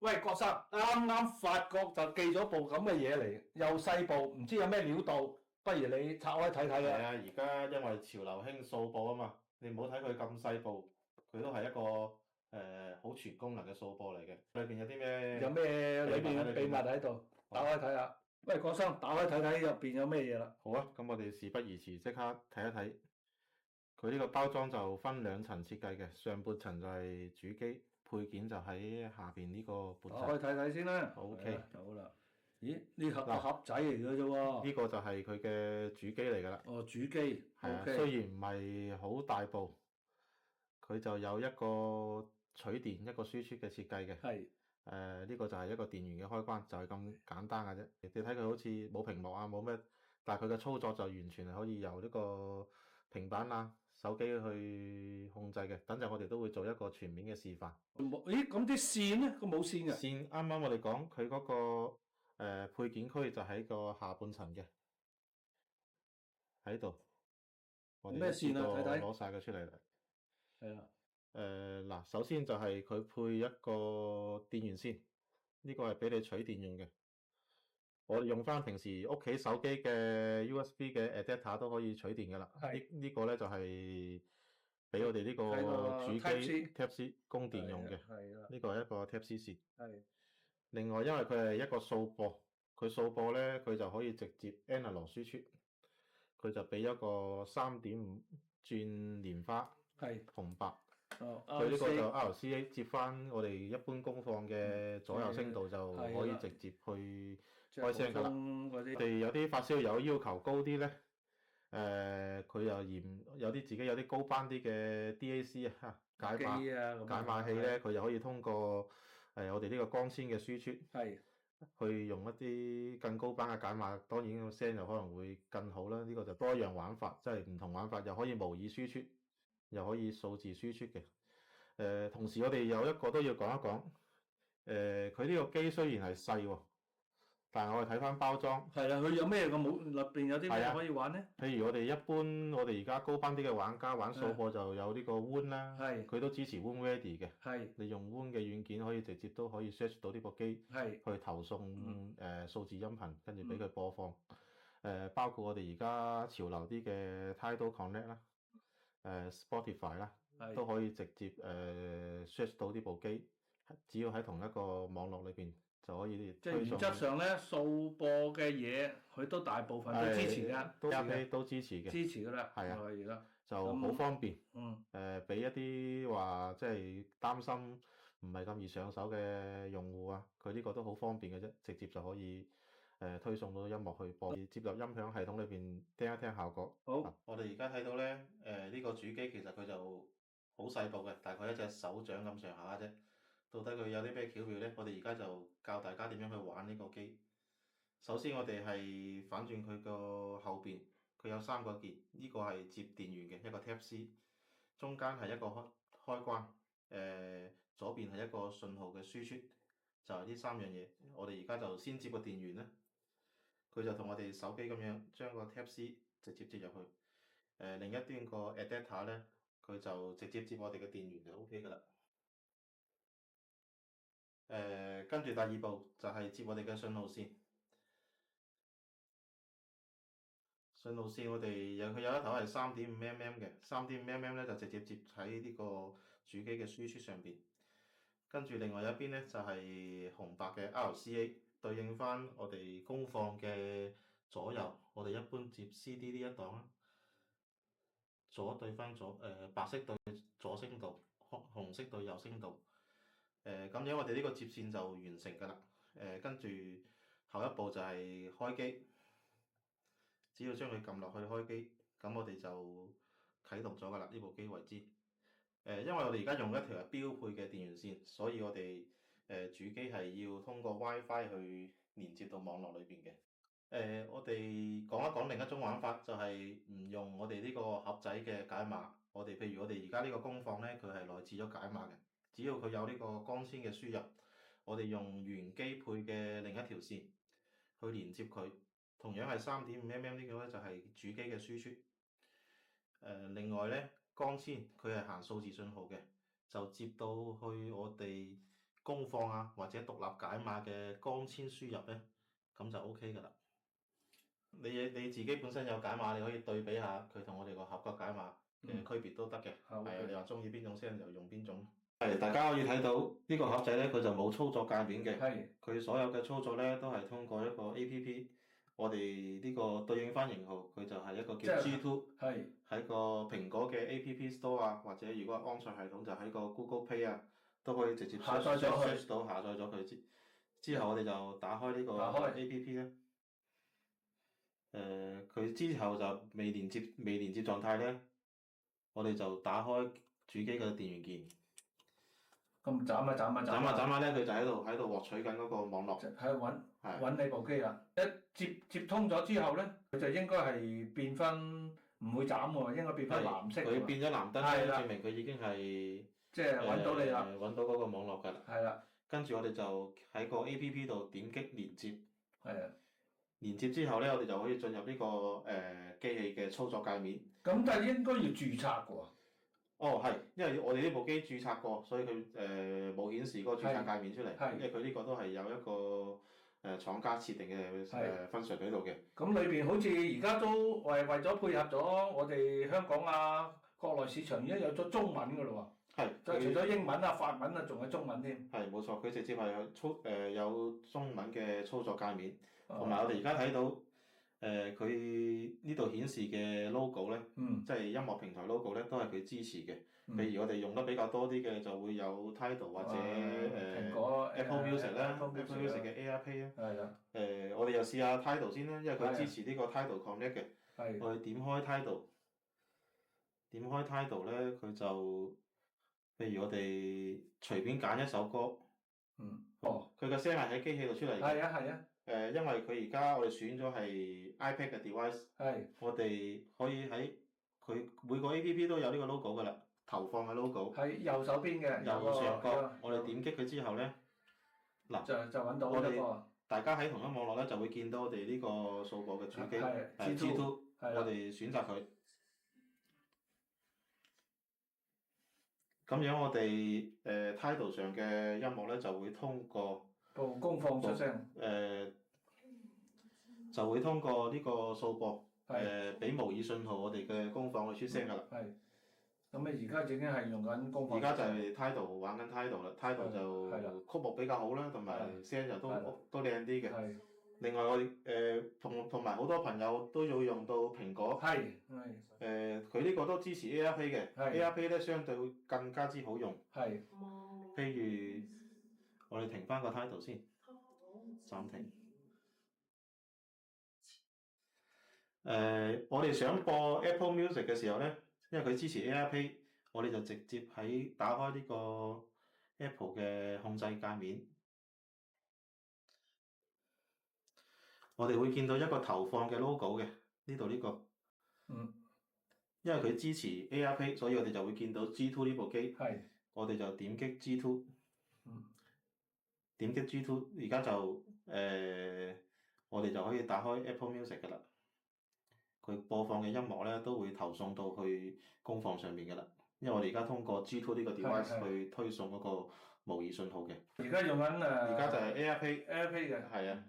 喂，郭生，啱啱發覺就寄咗部咁嘅嘢嚟，又細部，唔知有咩料到，不如你拆開睇睇啊！係啊，而家因為潮流興掃播啊嘛，你唔好睇佢咁細部，佢都係一個好全功能嘅掃播嚟嘅。裏邊有啲咩？有咩裏邊秘密喺度？打開睇下。喂，郭生，打開睇睇入邊有咩嘢啦？好啊，咁我哋事不宜遲，即刻睇一睇。佢呢個包裝就分兩層設計嘅，上半層就係主機，配件就喺下邊呢個半層。打開睇睇先啦。OK，好啦。咦？呢盒個盒仔嚟嘅啫喎。呢個就係佢嘅主機嚟㗎啦。哦，主機。係啊， OK。雖然唔係好大部，佢就有一個取電一個輸出嘅設計嘅。係。呢個就係一個電源嘅開關，就係咁簡單嘅啫。你睇佢好似冇屏幕啊，冇咩，但係佢嘅操作就完全係可以由呢個平板啊、手機去控制嘅。等陣我哋都會做一個全面嘅示範。咦？咁啲線咧？佢冇線嘅。線啱啱我哋講佢嗰個配件區就喺個下半層嘅，喺度。我哋咩線啊？睇睇。攞晒佢出嚟啦。係啦。嗱，首先就係佢配一個電源線，呢個係俾你取電用嘅。我哋用翻平時屋企手機嘅 USB 嘅 adapter 都可以取電噶啦。呢個咧就係俾我哋呢個主機 Type C 供電用嘅。呢個係一個 Type C 線。另外，因為佢係一個掃播，佢掃播咧佢就可以直接 analog 輸出，佢就俾一個3.5轉蓮花紅白。佢呢個就 RCA 接翻我哋一般功放嘅左右聲道就可以直接去開聲㗎啦。我哋有啲發燒友要求高啲咧，佢又嫌有啲自己有啲高班啲嘅 DAC 啊解碼器咧，佢就可以通過我哋呢個光纖嘅輸出，去用一啲更高班嘅解碼，當然個聲就可能會更好啦。呢個就多樣玩法，即係唔同玩法，又可以模擬輸出，又可以數字輸出嘅。同時我哋有一個都要講一講，佢呢個機雖然係細喎，但係我哋睇翻包裝，係啦，佢有咩個冇入邊有啲咩可以玩咧？譬如我哋一般，我哋而家高班啲嘅玩家玩掃播就有呢個 WAN 啦，佢都支持 WAN Ready 嘅，你用 WAN 嘅軟件可以直接都可以 search 到呢部機，去投送數字音頻，跟住俾佢播放。包括我哋而家潮流啲嘅 Tidal Connect 啦，Spotify 啦。都可以直接search 到呢部機，只要喺同一個網絡裏邊就可以。即係原則上咧，掃播嘅嘢佢都大部分都支持㗎，都支持嘅。支持㗎啦。係啊，而家就好方便。俾一啲話即係擔心唔係咁易上手嘅用戶啊，佢呢個都好方便嘅啫，直接就可以推送到音樂去播，接入音響系統裏邊聽一聽效果。好，我哋而家睇到咧，呢個主機其實佢就好細部嘅，大概一隻手掌咁上下啫。到底佢有啲咩巧妙呢？我哋而家就教大家點樣去玩呢個機。首先我哋係反轉佢個後邊，佢有3個鍵，呢個係接電源嘅一個 Type C，中間係一個開關，左邊係一個信號嘅輸出，就係呢3樣嘢。我哋而家就先接個電源啦，佢就同我哋手機咁樣將個 Type C 直接接入去。另一端個 adapter 咧，佢就直接接我哋嘅電源就 OK 㗎啦。跟住第2步就係接我哋嘅信號線。信號線我哋佢有一頭係3.5mm嘅，3.5mm咧就直接接喺呢個主機嘅輸出上邊。跟住另外一邊咧就係紅白嘅 RCA，對應翻我哋功放嘅左右。我哋一般接 CD 呢一檔啦。左對翻左，白色對左聲道，紅色對右聲道。咁樣我哋呢個接線就完成㗎啦。跟住後一步就係開機，只要將佢撳落去開機，咁我哋就啟動咗㗎啦。呢部機為之。因為我哋而家用一條係標配嘅電源線，所以我哋主機係要通過 WiFi 去連接到網絡裏邊嘅。我哋講一講另一種玩法，就係唔用我哋呢個盒仔嘅解碼。譬如我哋而家呢個功放咧，佢係內置咗解碼嘅。只要佢有呢個光纖嘅輸入，我哋用原機配嘅另一條線去連接佢，同樣係3.5mm呢個咧就係主機嘅輸出。另外咧，光纖佢係行數字信號嘅，就接到去我哋功放啊或者獨立解碼嘅光纖輸入咧，咁就 OK 㗎啦。你自己本身有解碼，你可以對比下佢同我哋個合格解碼嘅區別都得嘅。係啊，你話中意邊種聲就用邊種。係，大家可以睇到呢個盒仔咧，佢就冇操作界面嘅。係。佢所有嘅操作咧都係通過一個 APP，我哋呢個對應翻型號，佢就係一個叫 G2。係。喺個蘋果嘅 APP Store 啊，或者如果安卓系統就喺個 Google Play 啊，都可以直接下載到下載咗佢之後，我哋就打開呢個 APP 咧。佢之後就未連接狀態咧，我哋就打開主機嘅電源鍵。咁眨下咧，佢就喺度獲取緊嗰個網絡。喺度揾你部機啦。一接通咗之後咧，佢就應該係變翻唔會斬喎，應該變翻藍色。佢變咗藍燈咧，證明佢已經係即係揾到你啦，揾到嗰個網絡㗎啦。係啦。跟住我哋就喺個 APP 度點擊連接。係啊。連接之後咧，我哋就可以進入呢個機器嘅操作界面。咁但係應該要註冊㗎喎。哦，係，因為我哋呢部機註冊過，所以佢冇顯示嗰個註冊界面出嚟。因為佢呢個都係有一個廠家設定嘅function喺度嘅。咁裏邊好似而家都為咗配合咗我哋香港啊國內市場，已經有咗中文㗎咯喎。係。就除咗英文啊、法文啊，仲有中文添。係冇錯，佢直接係有中文嘅操作界面。同埋我哋而家睇到，佢呢度顯示嘅 logo 咧，即係音樂平台 logo 咧，都係佢支持嘅。譬如我哋用得比較多啲嘅，就會有 Tidal 或者蘋果 Apple Music 啦，Apple Music 嘅 AirPlay 啦。係啦。我哋又試下 Tidal 先啦，因為佢支持呢個 Tidal Connect 嘅。係。我哋點開 Tidal，咧，佢就譬如我哋隨便揀一首歌。佢個聲係喺機器度出嚟嘅。係啊。因為佢而家我哋選咗係 iPad 嘅 device，我哋可以喺佢每個 APP 都有呢個 logo 㗎啦，投放嘅 logo。喺右手邊嘅右上角，我哋點擊佢之後咧，嗱就揾到呢個。大家喺同一網絡咧就會見到我哋呢個數個嘅主機係 G2，我哋選擇佢。咁樣我哋Tidal 上嘅音樂咧就會通過部功放出聲，就會通過呢個數播，俾模擬信號我哋嘅功放去出聲㗎啦。係。咁你而家已經係用緊功放。而家就係 Tidal 玩緊 Tidal 啦，Tidal 就曲目比較好啦，同埋聲就都靚啲嘅。係。另外我哋同埋好多朋友都要用到蘋果。係。佢呢個都支持 AirPlay 嘅。AirPlay 咧相對會更加之好用。係。譬如我哋停翻個 Tidal 先，暫停。我哋想播 Apple Music 嘅時候咧，因為佢支持 AirPlay，我哋就直接喺打開呢個 Apple 嘅控制界面，我哋會見到一個投放嘅 logo 嘅，呢度呢個。因為佢支持 AirPlay，所以我哋就會見到 G2 呢部機。係。我哋就點擊 G2。點擊 G2，而家就我哋就可以打開 Apple Music 㗎啦。佢播放嘅音樂咧都會投送到去功放上面㗎啦，因為我哋而家通過 G2 呢個 device 去推送嗰個模擬信號嘅。而家用緊而家就係 AirPlay 嘅。係啊。